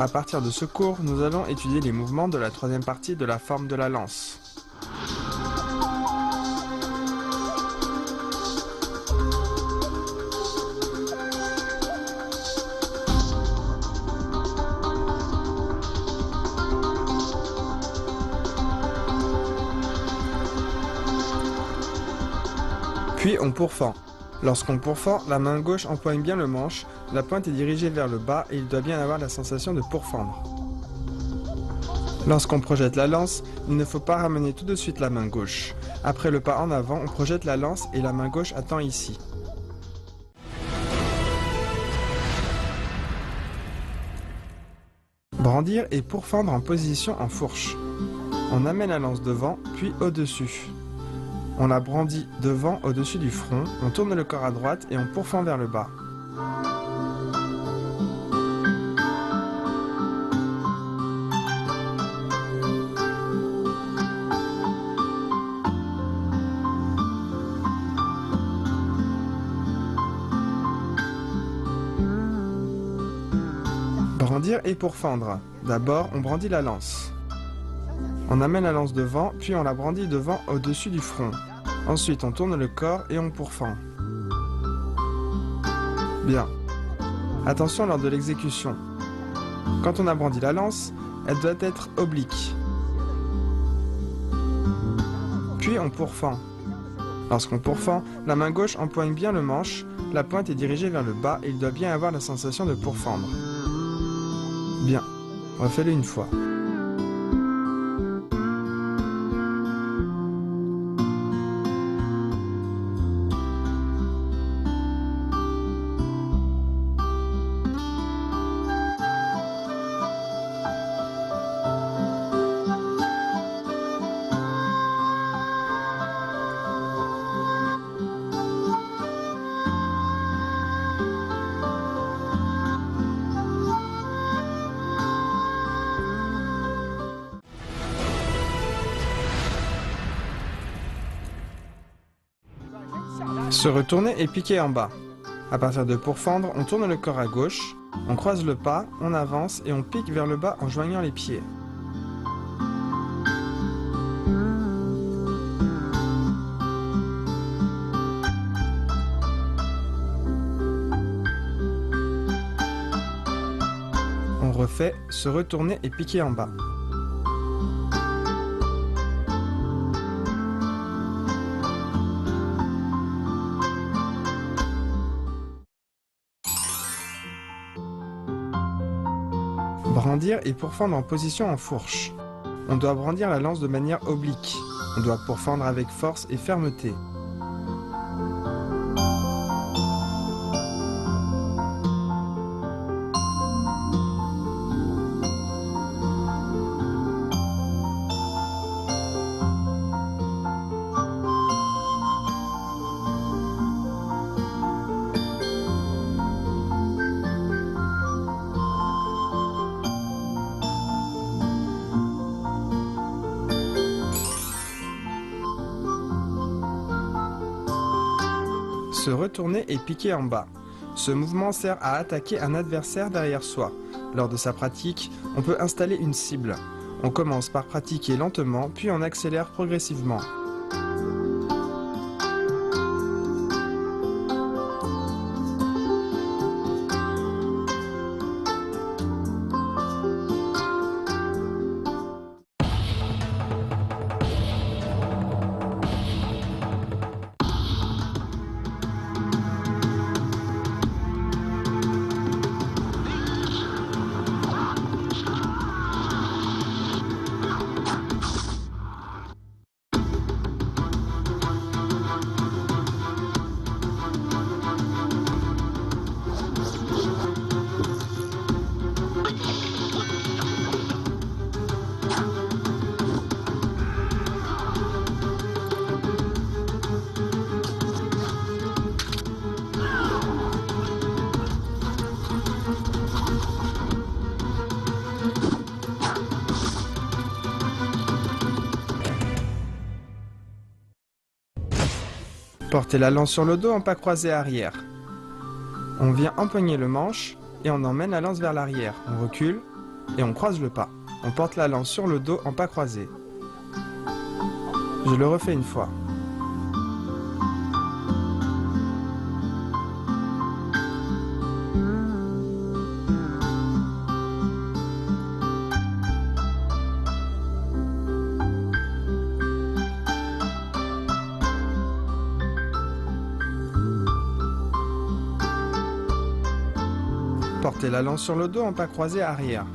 À partir de ce cours, nous allons étudier les mouvements de la troisième partie de la forme de la lance. Puis on pourfend. Lorsqu'on pourfend, la main gauche empoigne bien le manche, la pointe est dirigée vers le bas et il doit bien avoir la sensation de pourfendre. Lorsqu'on projette la lance, il ne faut pas ramener tout de suite la main gauche. Après le pas en avant, on projette la lance et la main gauche attend ici. Brandir et pourfendre en position en fourche. On amène la lance devant, puis au-dessus. On la brandit devant, au-dessus du front, on tourne le corps à droite et on pourfend vers le bas. Brandir et pourfendre. D'abord, on brandit la lance. On amène la lance devant, puis on la brandit devant au-dessus du front. Ensuite, on tourne le corps et on pourfend. Bien. Attention lors de l'exécution. Quand on a brandi la lance, elle doit être oblique. Puis on pourfend. Lorsqu'on pourfend, la main gauche empoigne bien le manche, la pointe est dirigée vers le bas et il doit bien avoir la sensation de pourfendre. Bien. Refais-le une fois. Se retourner et piquer en bas. À partir de pourfendre, on tourne le corps à gauche, on croise le pas, on avance et on pique vers le bas en joignant les pieds. On refait se retourner et piquer en bas. Brandir et pourfendre en position en fourche. On doit brandir la lance de manière oblique. On doit pourfendre avec force et fermeté. Se retourner et piquer en bas. Ce mouvement sert à attaquer un adversaire derrière soi. Lors de sa pratique, on peut installer une cible. On commence par pratiquer lentement, puis on accélère progressivement. Portez la lance sur le dos en pas croisé arrière. On vient empoigner le manche et on emmène la lance vers l'arrière. On recule, et on croise le pas. On porte la lance sur le dos en pas croisé. Je le refais une fois. Portez la lance sur le dos en pas croisé arrière.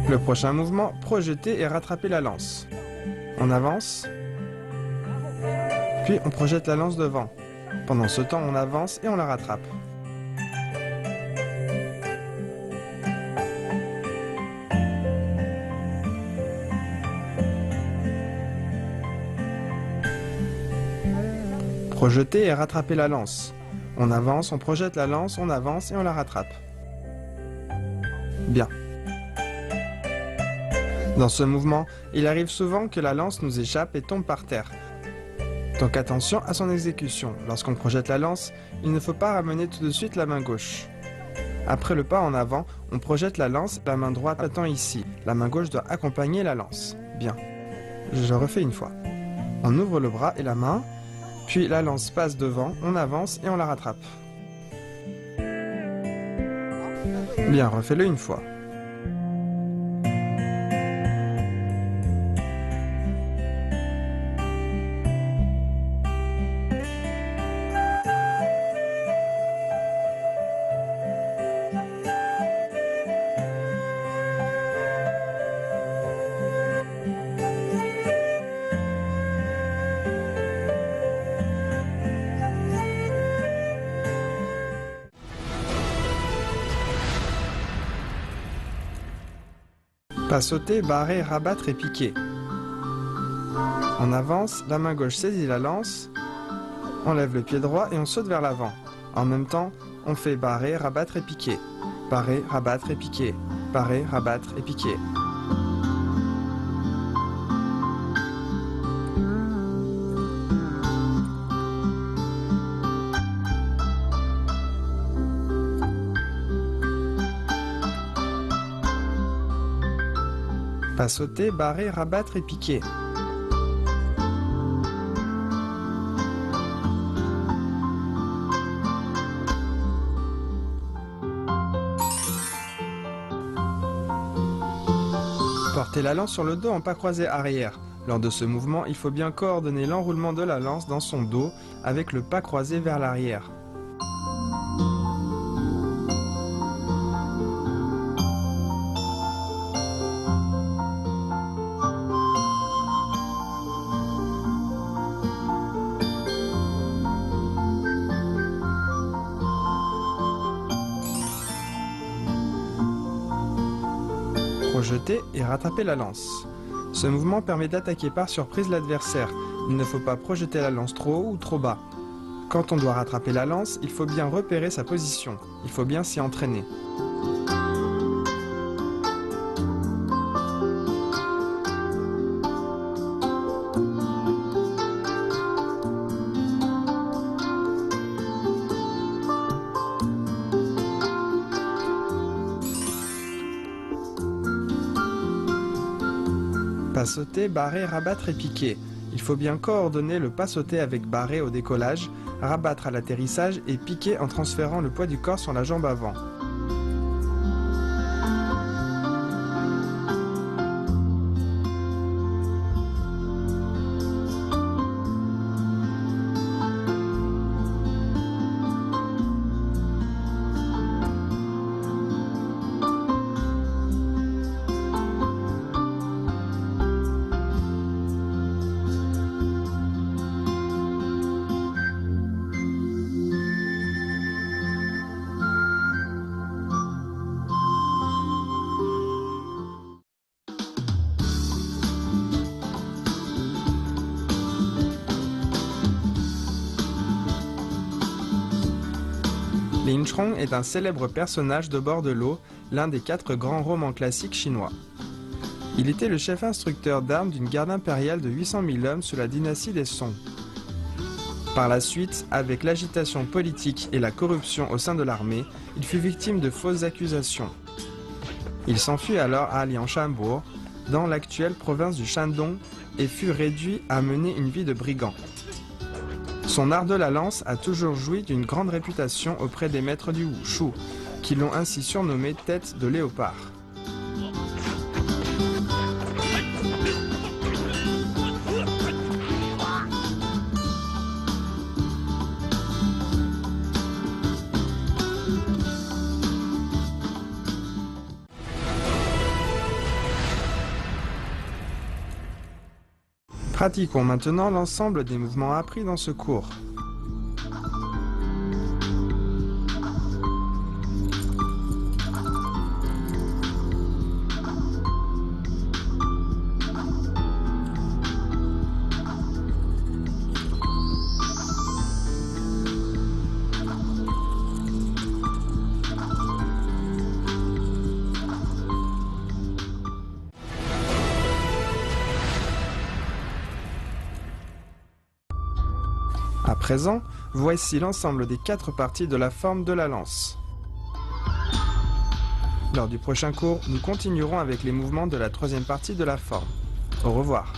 Le prochain mouvement, projeter et rattraper la lance. On avance, puis on projette la lance devant. Pendant ce temps, on avance et on la rattrape. Projeter et rattraper la lance. On avance, on projette la lance, on avance et on la rattrape. Bien. Dans ce mouvement, il arrive souvent que la lance nous échappe et tombe par terre. Donc attention à son exécution. Lorsqu'on projette la lance, il ne faut pas ramener tout de suite la main gauche. Après le pas en avant, on projette la lance, la main droite attend ici. La main gauche doit accompagner la lance. Bien. Je refais une fois. On ouvre le bras et la main, puis la lance passe devant, on avance et on la rattrape. Bien, refais-le une fois. Pas sauter, barrer, rabattre et piquer. On avance, la main gauche saisit la lance, on lève le pied droit et on saute vers l'avant. En même temps, on fait barrer, rabattre et piquer. Barrer, rabattre et piquer. Barrer, rabattre et piquer. Pas sauter, barrer, rabattre et piquer. Portez la lance sur le dos en pas croisé arrière. Lors de ce mouvement, il faut bien coordonner l'enroulement de la lance dans son dos avec le pas croisé vers l'arrière. Projeter et rattraper la lance. Ce mouvement permet d'attaquer par surprise l'adversaire. Il ne faut pas projeter la lance trop haut ou trop bas. Quand on doit rattraper la lance, il faut bien repérer sa position. Il faut bien s'y entraîner. Pas sauter, barrer, rabattre et piquer. Il faut bien coordonner le pas sauter avec barrer au décollage, rabattre à l'atterrissage et piquer en transférant le poids du corps sur la jambe avant. Lin Chong est un célèbre personnage de bord de l'eau, l'un des 4 grands romans classiques chinois. Il était le chef instructeur d'armes d'une garde impériale de 800 000 hommes sous la dynastie des Song. Par la suite, avec l'agitation politique et la corruption au sein de l'armée, il fut victime de fausses accusations. Il s'enfuit alors à Liangshanbo, dans l'actuelle province du Shandong, et fut réduit à mener une vie de brigand. Son art de la lance a toujours joui d'une grande réputation auprès des maîtres du Wushu, qui l'ont ainsi surnommé tête de léopard. Pratiquons maintenant l'ensemble des mouvements appris dans ce cours. À présent, voici l'ensemble des 4 parties de la forme de la lance. Lors du prochain cours, nous continuerons avec les mouvements de la 3e partie de la forme. Au revoir.